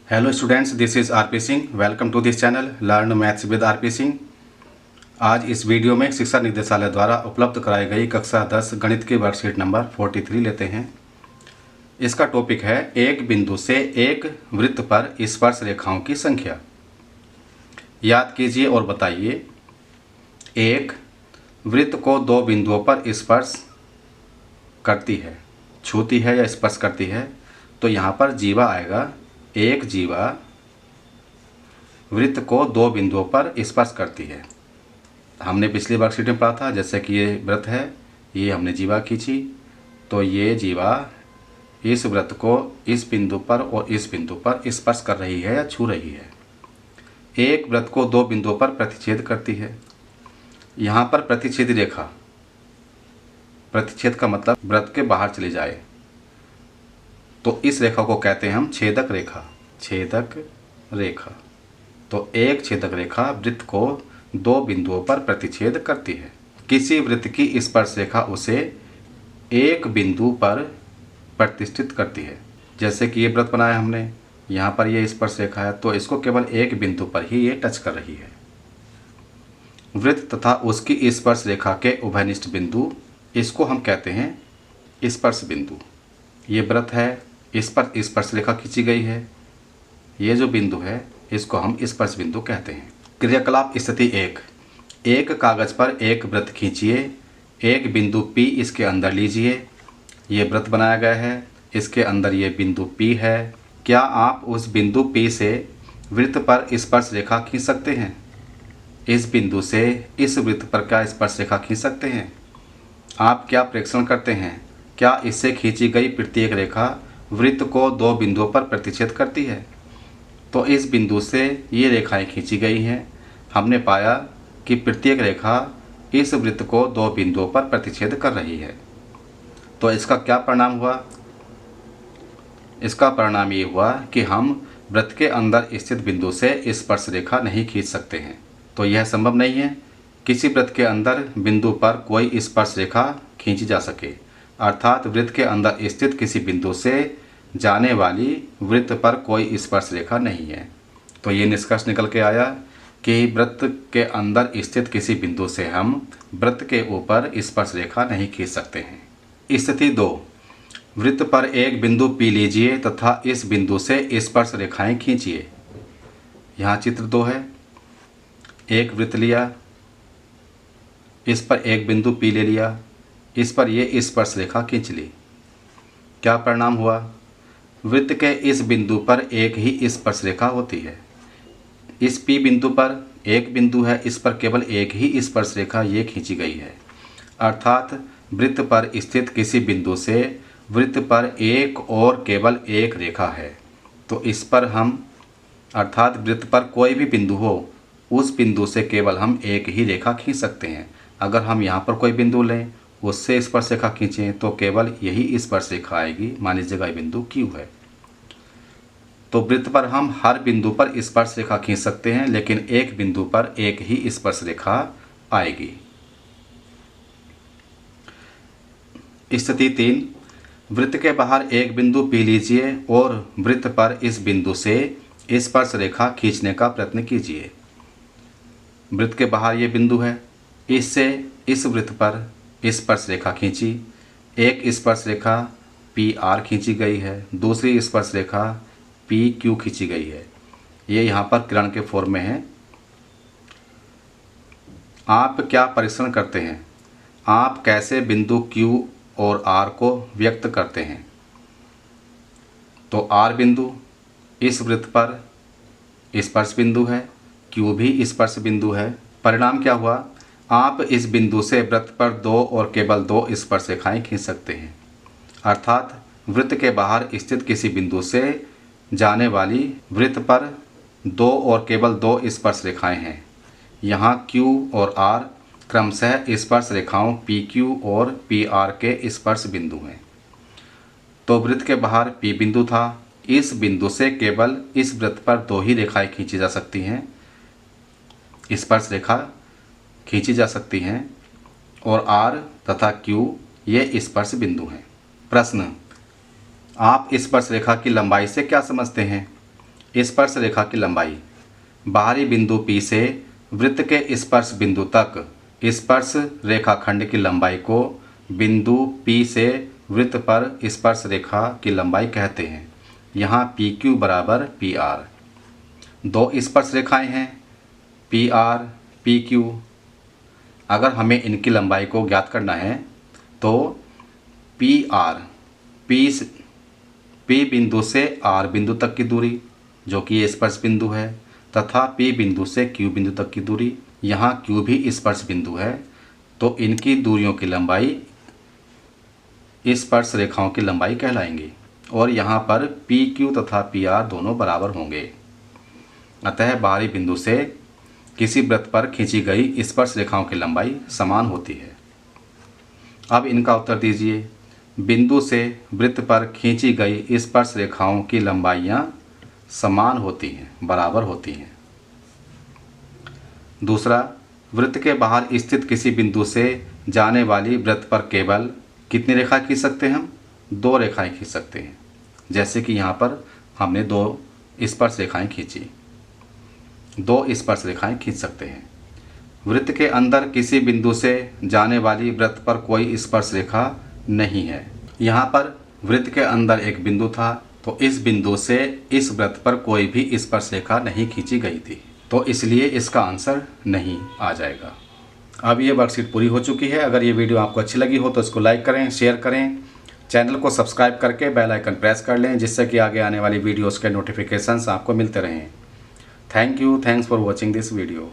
Hello students, this is RP Singh. Welcome to this channel learn maths with RP Singh. आज इस video में शिक्षा निदेशालय द्वारा उपलब्ध कराई गई कक्षा 10 गणित की वर्कशीट नंबर 43 लेते हैं। इसका टॉपिक है एक बिंदु से एक वृत्त पर स्पर्श रेखाओं की संख्या। याद कीजिए और बताइए। एक वृत्त को दो बिंदुओं पर स्पर्श करती है, छूती है या स्पर्श करती है, तो यहाँ पर जीवा आएगा। एक जीवा वृत्त को दो बिंदुओं पर स्पर्श करती है। हमने पिछली वर्कशीट में पढ़ा था, जैसे कि ये वृत्त है, ये हमने जीवा खींची, तो ये जीवा इस वृत्त को इस बिंदु पर और इस बिंदु पर स्पर्श कर रही है या छू रही है। एक वृत्त को दो बिंदुओं पर प्रतिच्छेद करती है। यहाँ पर प्रतिच्छेद रेखा, प्रतिच्छेद का मतलब वृत्त के बाहर चली जाए, तो इस रेखा को कहते हैं हम छेदक रेखा। छेदक रेखा, तो एक छेदक रेखा वृत्त को दो बिंदुओं पर प्रतिच्छेद करती है। किसी वृत्त की स्पर्श रेखा उसे एक बिंदु पर प्रतिष्ठित करती है। जैसे कि ये वृत्त बनाया हमने, यहाँ पर ये स्पर्श रेखा है, तो इसको केवल एक बिंदु पर ही ये टच कर रही है। वृत्त तथा उसकी स्पर्श रेखा के उभयनिष्ठ बिंदु, इसको हम कहते हैं स्पर्श बिंदु। ये वृत्त है, इस पर स्पर्श रेखा खींची गई है, ये जो बिंदु है इसको हम स्पर्श बिंदु कहते हैं। क्रियाकलाप स्थिति एक कागज पर एक वृत्त खींचिए, एक बिंदु P इसके अंदर लीजिए। ये वृत्त बनाया गया है, इसके अंदर ये बिंदु P है। क्या आप उस बिंदु P से वृत्त पर स्पर्श रेखा खींच सकते हैं? इस बिंदु से इस वृत्त पर क्या स्पर्श रेखा खींच सकते हैं? आप क्या प्रेक्षण करते हैं? क्या इससे खींची गई प्रत्येक रेखा वृत्त को दो बिंदुओं पर प्रतिच्छेद करती है? तो इस बिंदु से ये रेखाएं खींची गई हैं। हमने पाया कि प्रत्येक रेखा इस वृत्त को दो बिंदुओं पर प्रतिच्छेद कर रही है। तो इसका क्या परिणाम हुआ? इसका परिणाम ये हुआ कि हम वृत्त के अंदर स्थित बिंदु से स्पर्श रेखा नहीं खींच सकते हैं। तो यह संभव नहीं है किसी वृत्त के अंदर बिंदु पर कोई स्पर्श रेखा खींची जा सके, अर्थात वृत्त के अंदर स्थित किसी बिंदु से जाने वाली वृत्त पर कोई स्पर्श रेखा नहीं है। तो ये निष्कर्ष निकल के आया कि वृत्त के अंदर स्थित किसी बिंदु से हम वृत्त के ऊपर स्पर्श रेखा नहीं खींच सकते हैं। स्थिति 2, वृत्त पर एक बिंदु P लीजिए तथा इस बिंदु से स्पर्श रेखाएं खींचिए। यहाँ चित्र 2 है। एक वृत्त लिया, इस पर एक बिंदु P ले लिया, इस पर ये स्पर्श रेखा खींच ली। क्या परिणाम हुआ? वृत्त के इस बिंदु पर एक ही स्पर्श रेखा होती है। इस P बिंदु पर एक बिंदु है, इस पर केवल एक ही स्पर्श रेखा ये खींची गई है, अर्थात वृत्त पर स्थित किसी बिंदु से वृत्त पर एक और केवल एक रेखा है। तो इस पर हम, अर्थात वृत्त पर कोई भी बिंदु हो, उस बिंदु से केवल हम एक ही रेखा खींच सकते हैं। अगर हम यहाँ पर कोई बिंदु लें, उससे स्पर्श रेखा खींचें, तो केवल यही स्पर्श रेखा आएगी। मान लीजिएगा बिंदु Q है। तो वृत्त पर हम हर बिंदु पर स्पर्श रेखा खींच सकते हैं, लेकिन एक बिंदु पर एक ही स्पर्श रेखा आएगी। स्थिति 3, वृत्त के बाहर एक बिंदु P लीजिए और वृत्त पर इस बिंदु से स्पर्श रेखा खींचने का प्रयत्न कीजिए। वृत्त के बाहर ये बिंदु है, इससे इस वृत्त पर स्पर्श रेखा खींची। एक स्पर्श रेखा PR खींची गई है, दूसरी स्पर्श रेखा PQ खींची गई है। ये यहाँ पर किरण के फॉर्म में है। आप क्या परीक्षण करते हैं? आप कैसे बिंदु Q और R को व्यक्त करते हैं? तो R बिंदु इस वृत्त पर स्पर्श बिंदु है, Q भी स्पर्श बिंदु है। परिणाम क्या हुआ? आप इस बिंदु से वृत्त पर दो और केवल दो स्पर्श रेखाएं खींच सकते हैं, अर्थात वृत्त के बाहर स्थित किसी बिंदु से जाने वाली वृत्त पर दो और केवल दो स्पर्श रेखाएं हैं। यहाँ Q और R क्रमशः स्पर्श रेखाओं PQ और PR के स्पर्श बिंदु हैं। तो वृत्त के बाहर P बिंदु था, इस बिंदु से केवल इस वृत्त पर दो ही रेखाएं खींची जा सकती हैं, स्पर्श रेखा खींची जा सकती हैं, और R तथा Q ये स्पर्श बिंदु हैं। प्रश्न, आप स्पर्श रेखा की लंबाई से क्या समझते हैं? स्पर्श रेखा की लंबाई। बाहरी बिंदु P से वृत्त के स्पर्श बिंदु तक स्पर्श रेखाखंड की लंबाई को बिंदु P से वृत्त पर स्पर्श रेखा की लंबाई कहते हैं। यहाँ PQ बराबर PR। दो स्पर्श रेखाएं हैं PR, PQ। अगर हमें इनकी लंबाई को ज्ञात करना है तो PR P बिंदु से R बिंदु तक की दूरी जो कि ये स्पर्श बिंदु है, तथा P बिंदु से Q बिंदु तक की दूरी, यहाँ Q भी स्पर्श बिंदु है, तो इनकी दूरियों की लंबाई स्पर्श रेखाओं की लंबाई कहलाएंगी और यहाँ पर PQ तथा PR दोनों बराबर होंगे। अतः बाहरी बिंदु से किसी वृत्त पर खींची गई स्पर्श रेखाओं की लंबाई समान होती है। अब इनका उत्तर दीजिए। बिंदु से वृत्त पर खींची गई स्पर्श रेखाओं की लंबाइयाँ समान होती हैं, बराबर होती हैं। दूसरा, वृत्त के बाहर स्थित किसी बिंदु से जाने वाली वृत्त पर केवल कितनी रेखा खींच सकते हैं हम? 2 रेखाएं खींच सकते हैं। जैसे कि यहाँ पर हमने 2 स्पर्श रेखाएं खींची, 2 स्पर्श रेखाएं खींच सकते हैं। वृत्त के अंदर किसी बिंदु से जाने वाली वृत्त पर कोई स्पर्श रेखा नहीं है। यहाँ पर वृत्त के अंदर एक बिंदु था, तो इस बिंदु से इस वृत्त पर कोई भी स्पर्श रेखा नहीं खींची गई थी, तो इसलिए इसका आंसर नहीं आ जाएगा। अब ये वर्कशीट पूरी हो चुकी है। अगर ये वीडियो आपको अच्छी लगी हो तो इसको लाइक करें, शेयर करें, चैनल को सब्सक्राइब करके बेल आइकन प्रेस कर लें, जिससे कि आगे आने वाली वीडियोज़ के नोटिफिकेशंस आपको मिलते रहें। Thank you, thanks for watching this video.